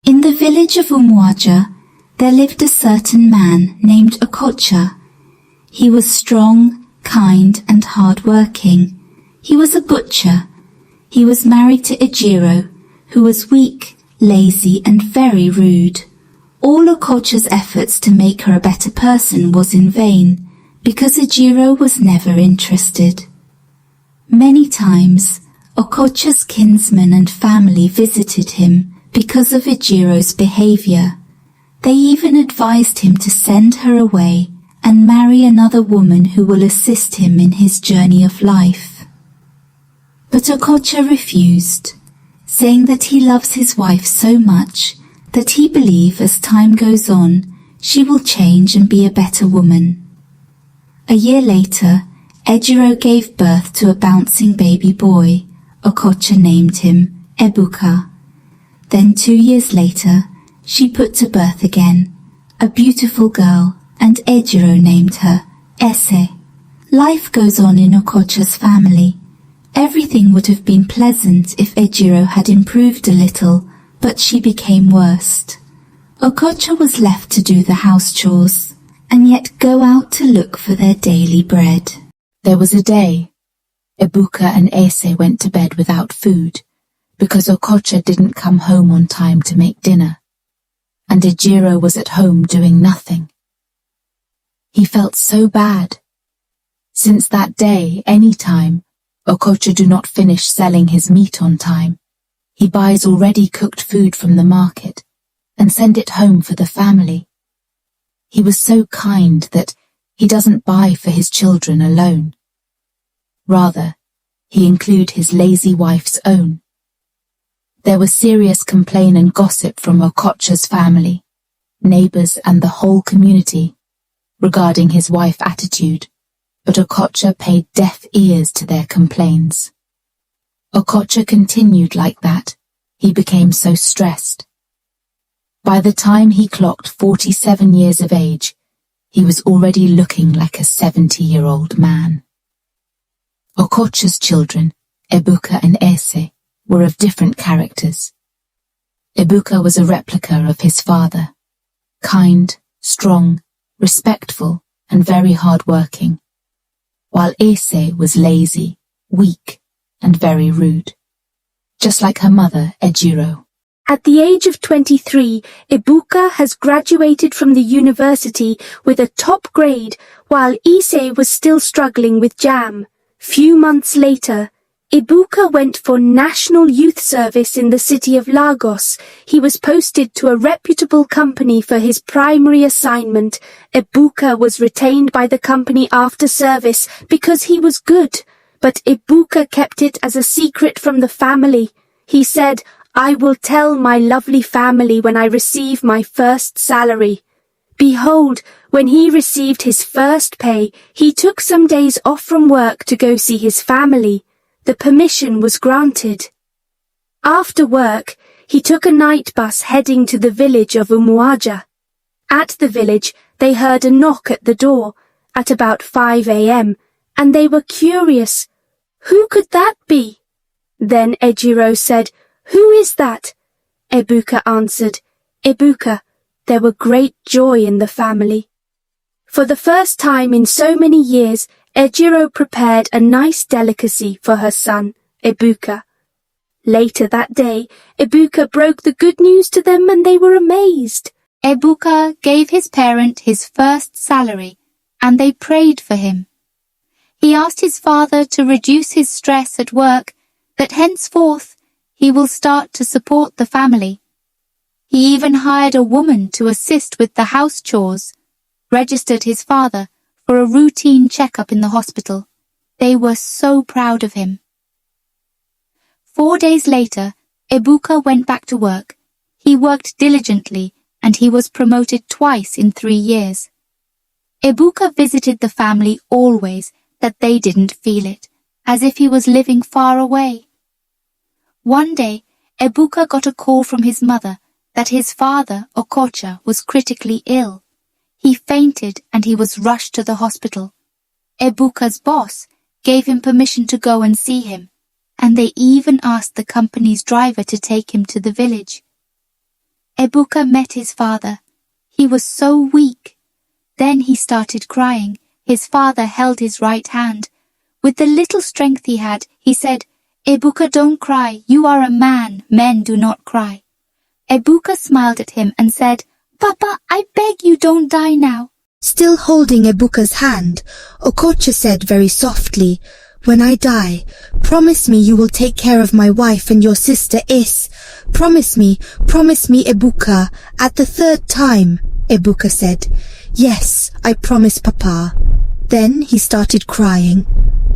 In the village of Umuaja, there lived a certain man named Okocha. He was strong, kind, and hard-working. He was a butcher. He was married to Ejiro, who was weak, lazy, and very rude. All Okocha's efforts to make her a better person was in vain, because Ejiro was never interested. Many times, Okocha's kinsmen and family visited him because of Ejiro's behavior. They even advised him to send her away and marry another woman who will assist him in his journey of life. But Okocha refused, saying that he loves his wife so much that he believes as time goes on, she will change and be a better woman. A year later, Ejiro gave birth to a bouncing baby boy. Okocha named him Ebuka. Then 2 years later, she put to birth again, a beautiful girl, and Ejiro named her Ese. Life goes on in Okocha's family. Everything would have been pleasant if Ejiro had improved a little, but she became worse. Okocha was left to do the house chores, and yet go out to look for their daily bread. There was a day. Ebuka and Ese went to bed without food, because Okocha didn't come home on time to make dinner, and Ejiro was at home doing nothing. He felt so bad. Since that day, any time, Okocha do not finish selling his meat on time. He buys already cooked food from the market and send it home for the family. He was so kind that he doesn't buy for his children alone. Rather, he include his lazy wife's own. There was serious complaint and gossip from Okocha's family, neighbors and the whole community regarding his wife's attitude, but Okocha paid deaf ears to their complaints. Okocha continued like that. He became so stressed. By the time he clocked 47 years of age, he was already looking like a 70-year-old man. Okocha's children, Ebuka and Ese, were of different characters. Ebuka was a replica of his father, kind, strong, respectful, and very hard-working, while Ese was lazy, weak, and very rude, just like her mother, Ejiro. At the age of 23, Ebuka has graduated from the university with a top grade, while Ise was still struggling with JAM. Few months later, Ebuka went for National Youth Service in the city of Lagos. He was posted to a reputable company for his primary assignment. Ebuka was retained by the company after service because he was good, but Ebuka kept it as a secret from the family. He said, "I will tell my lovely family when I receive my first salary." Behold, when he received his first pay, he took some days off from work to go see his family. The permission was granted. After work, he took a night bus heading to the village of Umuaja. At the village, they heard a knock at the door at about 5 a.m., and they were curious. Who could that be? Then Ejiro said, "Who is that?" Ebuka answered, "Ebuka, there were great joy in the family." For the first time in so many years, Ejiro prepared a nice delicacy for her son, Ebuka. Later that day, Ebuka broke the good news to them and they were amazed. Ebuka gave his parent his first salary and they prayed for him. He asked his father to reduce his stress at work, that henceforth he will start to support the family. He even hired a woman to assist with the house chores, registered his father for a routine checkup in the hospital. They were so proud of him. 4 days later, Ebuka went back to work. He worked diligently and he was promoted twice in 3 years. Ebuka visited the family always, that they didn't feel it, as if he was living far away. One day, Ebuka got a call from his mother that his father, Okocha, was critically ill. He fainted and he was rushed to the hospital. Ebuka's boss gave him permission to go and see him, and they even asked the company's driver to take him to the village. Ebuka met his father. He was so weak. Then he started crying. His father held his right hand. With the little strength he had, he said, "Ebuka, don't cry. You are a man. Men do not cry." Ebuka smiled at him and said, "Papa, I beg you don't die now." Still holding Ebuka's hand, Okocha said very softly, "When I die, promise me you will take care of my wife and your sister Is. Promise me, Ebuka." At the third time, Ebuka said, "Yes, I promise, Papa." Then he started crying.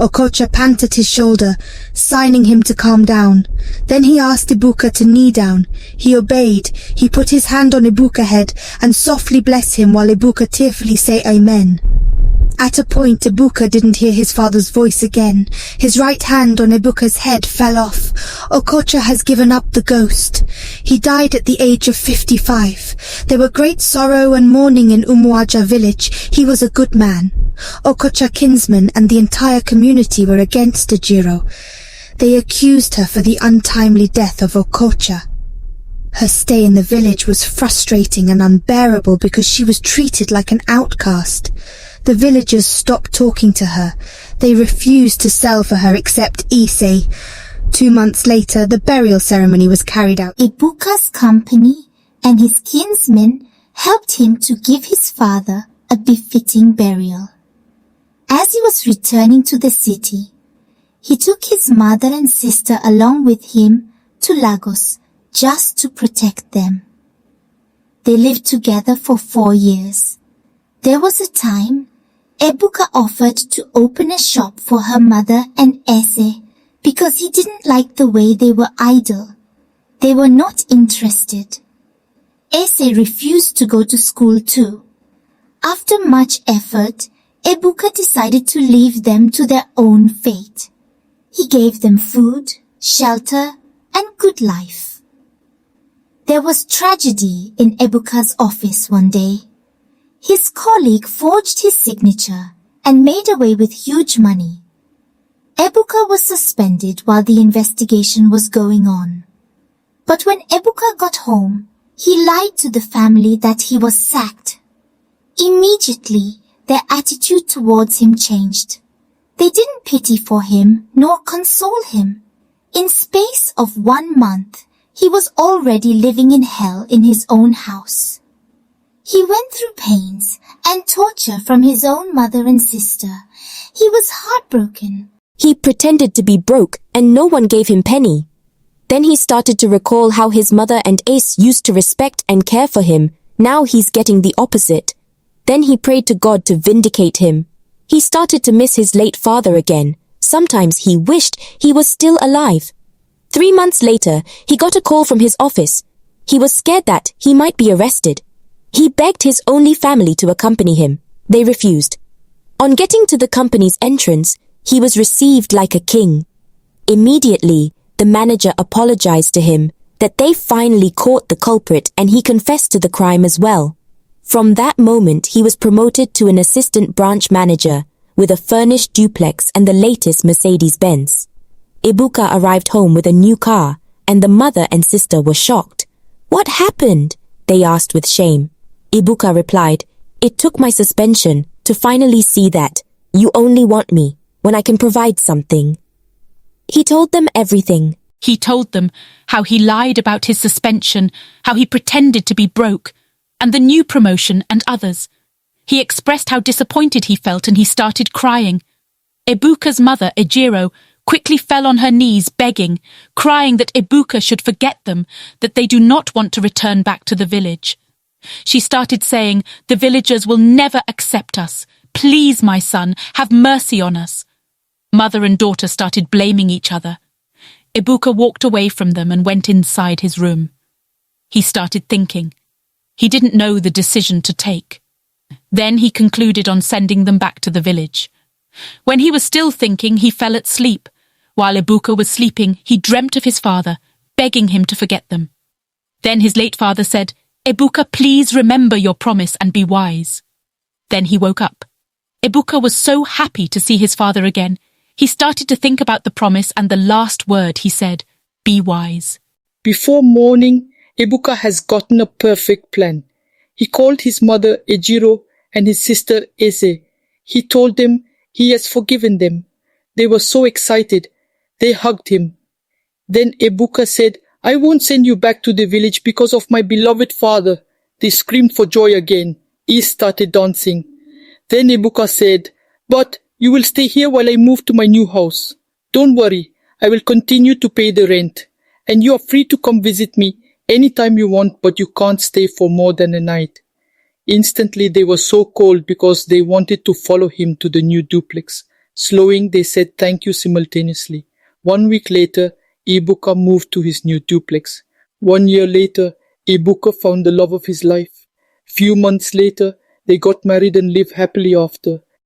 Okocha patted his shoulder, signing him to calm down. Then he asked Ebuka to knee down. He obeyed. He put his hand on Ebuka's head and softly blessed him while Ebuka tearfully said Amen. At a point, Ebuka didn't hear his father's voice again. His right hand on Ebuka's head fell off. Okocha has given up the ghost. He died at the age of 55. There were great sorrow and mourning in Umuaja village. He was a good man. Okocha kinsmen and the entire community were against Ejiro. They accused her for the untimely death of Okocha. Her stay in the village was frustrating and unbearable because she was treated like an outcast. The villagers stopped talking to her. They refused to sell for her except Issei. 2 months later, the burial ceremony was carried out. Ebuka's company and his kinsmen helped him to give his father a befitting burial. As he was returning to the city, he took his mother and sister along with him to Lagos just to protect them. They lived together for 4 years. There was a time Ebuka offered to open a shop for her mother and Ese because he didn't like the way they were idle. They were not interested. Ese refused to go to school too. After much effort, Ebuka decided to leave them to their own fate. He gave them food, shelter, and good life. There was tragedy in Ebuka's office one day. His colleague forged his signature and made away with huge money. Ebuka was suspended while the investigation was going on. But when Ebuka got home, he lied to the family that he was sacked. Immediately, their attitude towards him changed. They didn't pity for him nor console him. In space of 1 month, he was already living in hell in his own house. He went through pains and torture from his own mother and sister. He was heartbroken. He pretended to be broke and no one gave him penny. Then he started to recall how his mother and Ace used to respect and care for him. Now he's getting the opposite. Then he prayed to God to vindicate him. He started to miss his late father again. Sometimes he wished he was still alive. 3 months later, he got a call from his office. He was scared that he might be arrested. He begged his only family to accompany him. They refused. On getting to the company's entrance, he was received like a king. Immediately, the manager apologized to him that they finally caught the culprit and he confessed to the crime as well. From that moment, he was promoted to an assistant branch manager with a furnished duplex and the latest Mercedes-Benz. Ebuka arrived home with a new car and the mother and sister were shocked. "What happened?" they asked with shame. Ebuka replied, "It took my suspension to finally see that you only want me when I can provide something." He told them everything. He told them how he lied about his suspension, how he pretended to be broke, and the new promotion and others. He expressed how disappointed he felt and he started crying. Ebuka's mother, Ejiro, quickly fell on her knees begging, crying that Ebuka should forget them, that they do not want to return back to the village. She started saying, "The villagers will never accept us. Please, my son, have mercy on us." Mother and daughter started blaming each other. Ebuka walked away from them and went inside his room. He started thinking. He didn't know the decision to take. Then he concluded on sending them back to the village. When he was still thinking, he fell asleep. While Ebuka was sleeping, he dreamt of his father, begging him to forget them. Then his late father said, "Ebuka, please remember your promise and be wise." Then he woke up. Ebuka was so happy to see his father again. He started to think about the promise and the last word he said, "Be wise." Before morning, Ibuka has gotten a perfect plan. He called his mother Ejiro and his sister Eze. He told them he has forgiven them. They were so excited. They hugged him. Then Ibuka said, "I won't send you back to the village because of my beloved father." They screamed for joy again. Is started dancing. Then Ibuka said, "But you will stay here while I move to my new house. Don't worry, I will continue to pay the rent. And you are free to come visit me anytime you want, but you can't stay for more than a night." Instantly they were so cold because they wanted to follow him to the new duplex. Slowing, they said thank you simultaneously. 1 week later, Ibuka moved to his new duplex. 1 year later, Ibuka found the love of his life. Few months later, they got married and lived happily after.